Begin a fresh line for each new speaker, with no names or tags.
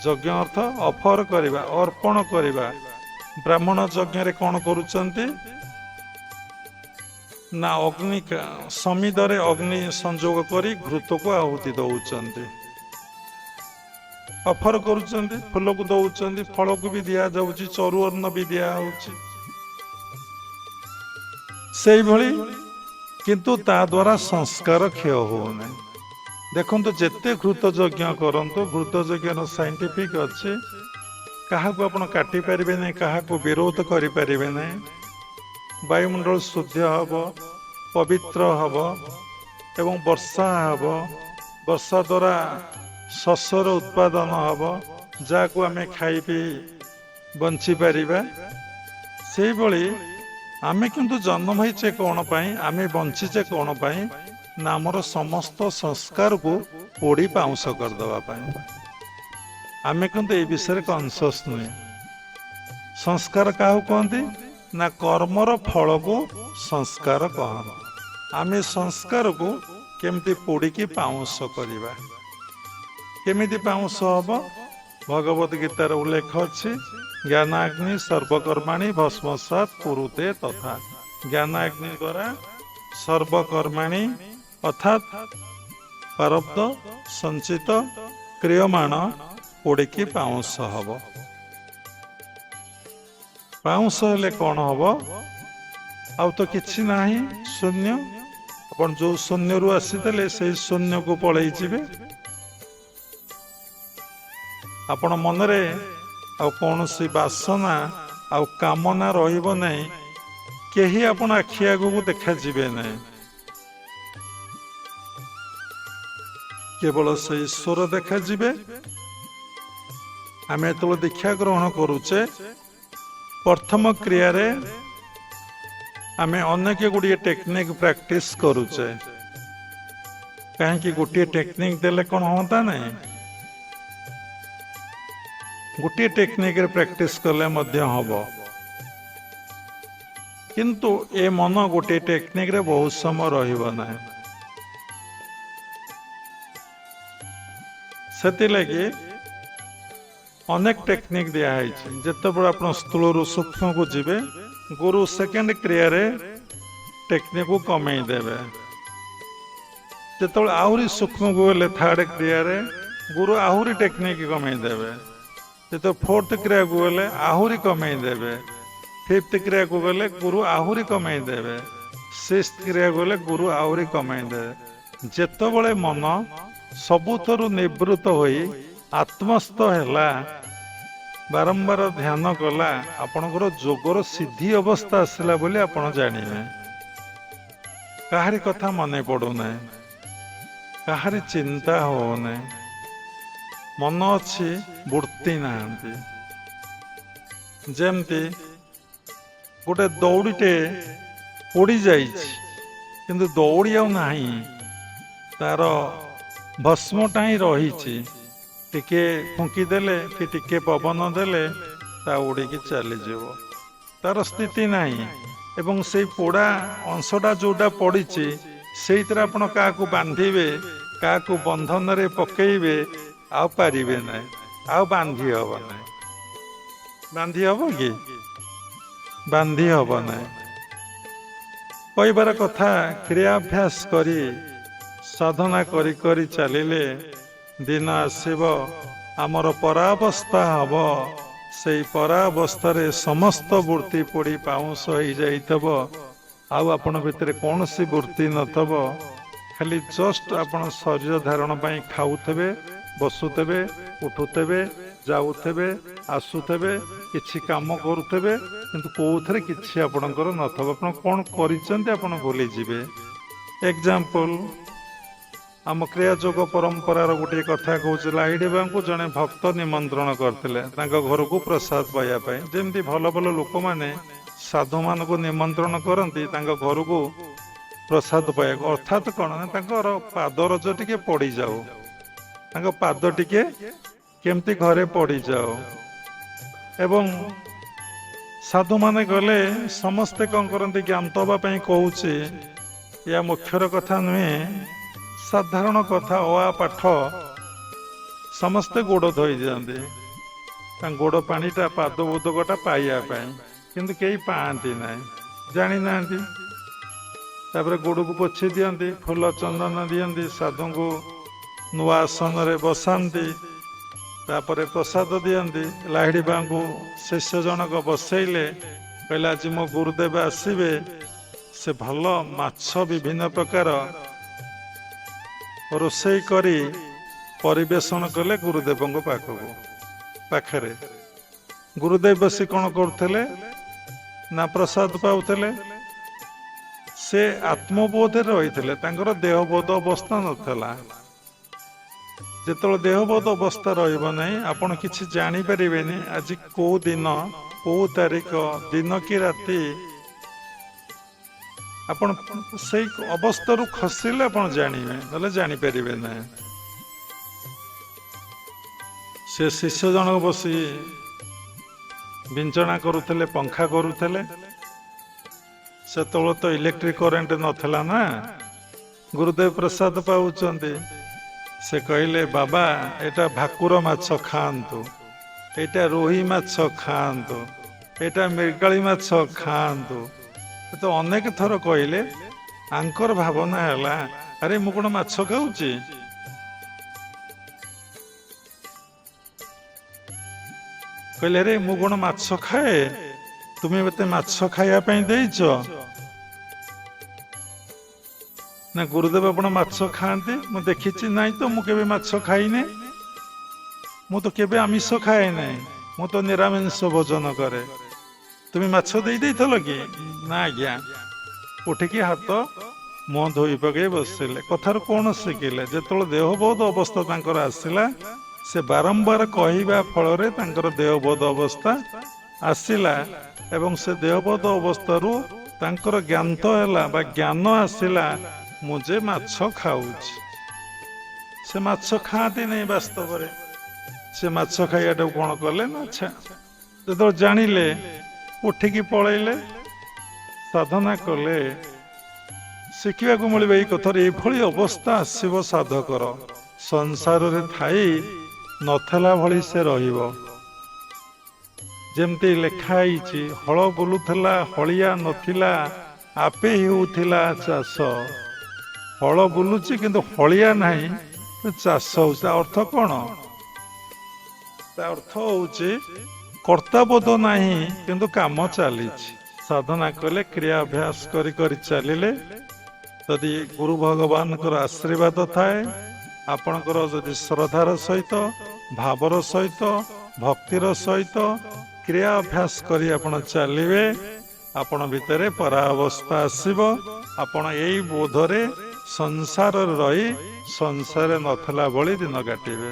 ଯଜ୍ଞ ଅର୍ଥ ଅଫର କରିବା, ଅର୍ପଣ କରିବା। ବ୍ରାହ୍ମଣ ଯଜ୍ଞରେ କ'ଣ କରୁଛନ୍ତି ନା ଅଗ୍ନି ସମିଧରେ ଅଗ୍ନି ସଂଯୋଗ କରି ଘୃତକୁ ଆହୁତି ଦଉଛନ୍ତି, ଅଫର କରୁଛନ୍ତି, ଫୁଲକୁ ଦଉଛନ୍ତି, ଫଳକୁ ବି ଦିଆଯାଉଛି, ଚରୁ ଅନ୍ନ ବି ଦିଆହଉଛି ସେଇଭଳି। କିନ୍ତୁ ତା ଦ୍ୱାରା ସଂସ୍କାର କ୍ଷୟ ହଉନାହିଁ। ଦେଖନ୍ତୁ ଯେତେ ଘୃତ ଯଜ୍ଞ କରନ୍ତୁ, ଘୃତ ଯଜ୍ଞର ସାଇଣ୍ଟିଫିକ ଅଛି, କାହାକୁ ଆପଣ କାଟି ପାରିବେ ନାହିଁ, କାହାକୁ ବିରୋଧ କରିପାରିବେ ନାହିଁ। ବାୟୁମଣ୍ଡଳ ଶୁଦ୍ଧ ହେବ, ପବିତ୍ର ହେବ ଏବଂ ବର୍ଷା ହେବ। ବର୍ଷା ଦ୍ୱାରା ଶସ୍ୟର ଉତ୍ପାଦନ ହେବ, ଯାହାକୁ ଆମେ ଖାଇ ପିଇ ବଞ୍ଚିପାରିବା। ସେଇଭଳି ଆମେ କିନ୍ତୁ ଜନ୍ମ ହେଇଛେ କ'ଣ ପାଇଁ, ଆମେ ବଞ୍ଚିଛେ କ'ଣ ପାଇଁ ନା ଆମର ସମସ୍ତ ସଂସ୍କାରକୁ ପୋଡ଼ି ପାଉଁଶ କରିଦେବା ପାଇଁ। ଆମେ କିନ୍ତୁ ଏଇ ବିଷୟରେ କନସିୟସ୍ ନୁହେଁ। ସଂସ୍କାର କାହାକୁ କହନ୍ତି ନା କର୍ମର ଫଳକୁ ସଂସ୍କାର କହନ୍ତି। ଆମେ ସଂସ୍କାରକୁ କେମିତି ପୋଡ଼ିକି ପାଉଁଶ କରିବା। କେମିତି ପାଉଁଶ ହବ? ଭଗବତ ଗୀତାର ଉଲ୍ଲେଖ ଅଛି, ଜ୍ଞାନାଗ୍ନି ସର୍ବକର୍ମାଣୀ ଭସ୍ମସାତ୍ କୁରୁତେ ତଥା। ଜ୍ଞାନାଗ୍ନି ଦ୍ୱାରା ସର୍ବକର୍ମାଣୀ ଅର୍ଥାତ୍ ପ୍ରାରବ୍ଧ ସଞ୍ଚିତ କ୍ରିୟମାଣ ପୋଡ଼ିକି ପାଉଁଶ ହବ। ପାଉଁଶ ହେଲେ କ'ଣ ହବ? ଆଉ ତ କିଛି ନାହିଁ, ଶୂନ୍ୟ। ଆପଣ ଯୋଉ ଶୂନ୍ୟରୁ ଆସିଥିଲେ ସେଇ ଶୂନ୍ୟକୁ ପଳେଇ ଯିବେ। ଆପଣ ମନରେ ଆଉ କୌଣସି ବାସନା ଆଉ କାମନା ରହିବ ନାହିଁ। କେହି ଆପଣ ଆଖି ଆଗକୁ ଦେଖାଯିବେ ନାହିଁ। କେବଳ ସେ ଈଶ୍ୱର ଦେଖାଯିବେ। ଆମେ ଯେତେବେଳେ ଦୀକ୍ଷା ଗ୍ରହଣ କରୁଛେ, ପ୍ରଥମ କ୍ରିୟାରେ ଆମେ ଅନେକ ଗୁଡ଼ିଏ ଟେକ୍ନିକ୍ ପ୍ରାକ୍ଟିସ କରୁଛେ। କାହିଁକି? ଗୋଟିଏ ଟେକ୍ନିକ୍ ଦେଲେ କ'ଣ ହୁଅନ୍ତା ନାହିଁ? ଗୋଟିଏ ଟେକ୍ନିକରେ ପ୍ରାକ୍ଟିସ କଲେ ମଧ୍ୟ ହବ। କିନ୍ତୁ ଏ ମନ ଗୋଟିଏ ଟେକ୍ନିକରେ ବହୁତ ସମୟ ରହିବ ନାହିଁ। ସେଥିଲାଗି ଅନେକ ଟେକ୍ନିକ ଦିଆହେଇଛି। ଯେତେବେଳେ ଆପଣ ସ୍ଥୂଳରୁ ସୂକ୍ଷ୍ମକୁ ଯିବେ, ଗୁରୁ ସେକେଣ୍ଡ କ୍ରିୟାରେ ଟେକ୍ନିକକୁ କମେଇ ଦେବେ। ଯେତେବେଳେ ଆହୁରି ସୂକ୍ଷ୍ମକୁ ଗଲେ ଥାର୍ଡ କ୍ରିୟାରେ ଗୁରୁ ଆହୁରି ଟେକ୍ନିକ କମେଇ ଦେବେ। ଯେତେବେଳେ ଫୋର୍ଥ କ୍ରିୟାକୁ ଗଲେ ଆହୁରି କମେଇ ଦେବେ। ଫିଫ୍ଥ କ୍ରିୟାକୁ ଗଲେ ଗୁରୁ ଆହୁରି କମେଇ ଦେବେ। ସିକ୍ସଥ କ୍ରିୟାକୁ ଗଲେ ଗୁରୁ ଆହୁରି କମେଇ ଦେବେ। ଯେତେବେଳେ ମନ ସବୁଥିରୁ ନିବୃତ୍ତ ହୋଇ ଆତ୍ମସ୍ଥ ହେଲା, ବାରମ୍ବାର ଧ୍ୟାନ କଲା, ଆପଣଙ୍କର ଯୋଗର ସିଦ୍ଧି ଅବସ୍ଥା ଆସିଲା ବୋଲି ଆପଣ ଜାଣିବେ। କାହାରି କଥା ମନେ ପଡୁନାହିଁ, କାହାରି ଚିନ୍ତା ହଉନାହିଁ, ମନ ଅଛି, ବୃତ୍ତି ନାହାନ୍ତି। ଯେମିତି ଗୋଟେ ଦଉଡ଼ିଟେ ପୋଡ଼ି ଯାଇଛି, କିନ୍ତୁ ଦଉଡ଼ି ଆଉ ନାହିଁ, ତାର ଭସ୍ମଟା ହିଁ ରହିଛି। ଟିକେ ଫୁଙ୍କି ଦେଲେ କି ଟିକେ ପବନ ଦେଲେ ତା ଉଡ଼ିକି ଚାଲିଯିବ, ତାର ସ୍ଥିତି ନାହିଁ। ଏବଂ ସେଇ ପୋଡ଼ା ଅଂଶଟା ଯୋଉଟା ପଡ଼ିଛି, ସେଇଥିରେ ଆପଣ କାହାକୁ ବାନ୍ଧିବେ, କାହାକୁ ବନ୍ଧନରେ ପକେଇବେ, ଆଉ ପାରିବେ ନାହିଁ, ଆଉ ବାନ୍ଧି ହବ ନାହିଁ। ବାନ୍ଧି ହବ କି? ବାନ୍ଧି ହବ ନାହିଁ। କହିବାର କଥା, କ୍ରିୟାଭ୍ୟାସ କରି ସାଧନା କରି କରି ଚାଲିଲେ ଦିନ ଆସିବ, ଆମର ପରାବସ୍ଥା ହବ। ସେଇ ପରାବସ୍ଥାରେ ସମସ୍ତ ବୃତ୍ତି ପୋଡ଼ି ପାଉଁଶ ହେଇଯାଇଥିବ। ଆଉ ଆପଣ ଭିତରେ କୌଣସି ବୃତ୍ତି ନଥିବ। ଖାଲି ଜଷ୍ଟ ଆପଣ ଶରୀର ଧାରଣ ପାଇଁ ଖାଉଥିବେ, ବସୁଥିବେ, ଉଠୁଥିବେ, ଯାଉଥିବେ, ଆସୁଥିବେ, କିଛି କାମ କରୁଥିବେ, କିନ୍ତୁ କୋଉଥିରେ କିଛି ଆପଣଙ୍କର ନଥିବ। ଆପଣ କ'ଣ କରିଛନ୍ତି ଆପଣ ଭୁଲିଯିବେ। ଏକ୍ଜାମ୍ପଲ, ଆମ କ୍ରିୟା ଯୋଗ ପରମ୍ପରାର ଗୋଟିଏ କଥା କହୁଛି। ଲାଇଡିବାଙ୍କୁ ଜଣେ ଭକ୍ତ ନିମନ୍ତ୍ରଣ କରିଥିଲେ ତାଙ୍କ ଘରକୁ ପ୍ରସାଦ ପାଇବା ପାଇଁ। ଯେମିତି ଭଲ ଭଲ ଲୋକମାନେ ସାଧୁମାନଙ୍କୁ ନିମନ୍ତ୍ରଣ କରନ୍ତି ତାଙ୍କ ଘରକୁ ପ୍ରସାଦ ପାଇବାକୁ। ଅର୍ଥାତ୍ କ'ଣ ନା ତାଙ୍କର ପାଦରଜ ଟିକେ ପଡ଼ିଯାଉ, ତାଙ୍କ ପାଦ ଟିକେ କେମିତି ଘରେ ପଡ଼ିଯାଉ। ଏବଂ ସାଧୁମାନେ ଗଲେ ସମସ୍ତେ କ'ଣ କରନ୍ତି, ଜ୍ଞାନ ଦେବା ପାଇଁ କହୁଛି, ଏହା ମୁଖ୍ୟର କଥା ନୁହେଁ, ସାଧାରଣ କଥା। ଅ ଆ ପାଠ ସମସ୍ତେ ଗୋଡ଼ ଧୋଇ ଦିଅନ୍ତି, ତାଙ୍କ ଗୋଡ଼ ପାଣିଟା ପାଦ ଉଦକଟା ପାଇବା ପାଇଁ, କିନ୍ତୁ କେହି ପାଆନ୍ତି ନାହିଁ, ଜାଣିନାହାନ୍ତି। ତାପରେ ଗୋଡ଼କୁ ପୋଛି ଦିଅନ୍ତି, ଫୁଲ ଚନ୍ଦନ ଦିଅନ୍ତି, ସାଧୁଙ୍କୁ ନୂଆ ଆସନରେ ବସାନ୍ତି, ତାପରେ ପ୍ରସାଦ ଦିଅନ୍ତି। ଲାହିଡ଼ି ବାଙ୍କୁ ଶିଷ୍ୟ ଜଣକ ବସେଇଲେ, କହିଲେ ଆଜି ମୋ ଗୁରୁଦେବ ଆସିବେ, ସେ ଭଲ ମାଛ ବିଭିନ୍ନ ପ୍ରକାର ରୋଷେଇ କରି ପରିବେଷଣ କଲେ ଗୁରୁଦେବଙ୍କ ପାଖରେ। ଗୁରୁଦେବ ବସି କ'ଣ କରୁଥିଲେ ନା ପ୍ରସାଦ ପାଉଥିଲେ। ସେ ଆତ୍ମବୋଧରେ ରହିଥିଲେ, ତାଙ୍କର ଦେହବୋଧ ଅବସ୍ଥା ନଥିଲା। ଯେତେବେଳେ ଦେହବୋଧ ଅବସ୍ଥା ରହିବ ନାହିଁ, ଆପଣ କିଛି ଜାଣିପାରିବେନି ଆଜି କୋଉ ଦିନ, କୋଉ ତାରିଖ, ଦିନ କି ରାତି। ଆପଣ ସେଇ ଅବସ୍ଥାରୁ ଖସିଲେ ଆପଣ ଜାଣିବେ, ନହେଲେ ଜାଣିପାରିବେ ନାହିଁ। ସେ ଶିଷ୍ୟ ଜଣକ ବସି ବିଞ୍ଚଣା କରୁଥିଲେ, ପଙ୍ଖା କରୁଥିଲେ। ସେତେବେଳେ ତ ଇଲେକ୍ଟ୍ରିକ କରେଣ୍ଟ ନଥିଲା ନା, ଗୁରୁଦେବ ପ୍ରସାଦ ପାଉଛନ୍ତି। ସେ କହିଲେ ବାବା ଏଇଟା ଭାକୁର ମାଛ ଖାଆନ୍ତୁ, ଏଇଟା ରୋହି ମାଛ ଖାଆନ୍ତୁ, ଏଇଟା ମିର୍ଗାଳି ମାଛ ଖାଆନ୍ତୁ। ତ ଅନେକ ଥର କହିଲେ। ଆଙ୍କର ଭାବନା ହେଲା, ଆରେ ମୁଁ କ'ଣ ମାଛ ଖାଉଛି? କହିଲେ ଆରେ ମୁଁ କ'ଣ ମାଛ ଖାଏ? ତୁମେ ମତେ ମାଛ ଖାଇବା ପାଇଁ ଦେଇଛ? ନା ଗୁରୁଦେବ ଆପଣ ମାଛ ଖାଆନ୍ତି? ମୁଁ ଦେଖିଛି ନାହିଁ ତ, ମୁଁ କେବେ ମାଛ ଖାଇନି। ମୁଁ ତ କେବେ ଆମିଷ ଖାଏ ନାହିଁ, ମୁଁ ତ ନିରାମିଷ ଭୋଜନ କରେ। ତୁମେ ମାଛ ଦେଇଥିଲ କି? ନା ଆଜ୍ଞା। ଉଠିକି ହାତ ମୁହଁ ଧୋଇ ପକେଇ ବସିଲେ। କଥାରୁ କ'ଣ ଶିଖିଲେ? ଯେତେବେଳେ ଦେହବୋଧ ଅବସ୍ଥା ତାଙ୍କର ଆସିଲା, ସେ ବାରମ୍ବାର କହିବା ଫଳରେ ତାଙ୍କର ଦେହବୋଧ ଅବସ୍ଥା ଆସିଲା, ଏବଂ ସେ ଦେହବୋଧ ଅବସ୍ଥାରୁ ତାଙ୍କର ଜ୍ଞାତ ହେଲା ବା ଜ୍ଞାନ ଆସିଲା, ମୁଁ ଯେ ମାଛ ଖାଉଛି। ସେ ମାଛ ଖାଆନ୍ତି ନାହିଁ ବାସ୍ତବରେ। ସେ ମାଛ ଖାଇବାଟାକୁ କ'ଣ କଲେ ନା, ଯେତେବେଳେ ଜାଣିଲେ ଉଠିକି ପଳେଇଲେ, ସାଧନା କଲେ। ଶିଖିବାକୁ ମିଳିବ ଏଇ କଥାରେ, ଏଇଭଳି ଅବସ୍ଥା ଆସିବ ସାଧକର। ସଂସାରରେ ଥାଇ ନଥିଲା ଭଳି ସେ ରହିବ। ଯେମିତି ଲେଖା ହେଇଛି, ହଳ ବୁଲୁଥିଲା ହଳିଆ ନଥିଲା, ଆପେ ହେଉଥିଲା ଚାଷ। ହଳ ବୁଲୁଛି କିନ୍ତୁ ହଳିଆ ନାହିଁ, ଚାଷ ହଉଛି। ତା ଅର୍ଥ କ'ଣ? ତା ଅର୍ଥ ହଉଛି କର୍ତ୍ତବ୍ୟବୋଧ ନାହିଁ, କିନ୍ତୁ କାମ ଚାଲିଛି। ସାଧନା କଲେ, କ୍ରିୟା ଅଭ୍ୟାସ କରି କରି ଚାଲିଲେ, ଯଦି ଗୁରୁ ଭଗବାନଙ୍କର ଆଶୀର୍ବାଦ ଥାଏ, ଆପଣଙ୍କର ଯଦି ଶ୍ରଦ୍ଧାର ସହିତ, ଭାବର ସହିତ, ଭକ୍ତିର ସହିତ କ୍ରିୟା ଅଭ୍ୟାସ କରି ଆପଣ ଚାଲିବେ, ଆପଣ ଭିତରେ ପରାବସ୍ଥା ଆସିବ। ଆପଣ ଏଇ ବୋଧରେ ସଂସାରରେ ରହି ସଂସାରରେ ନଥିଲା ଭଳି ଦିନ କାଟିବେ।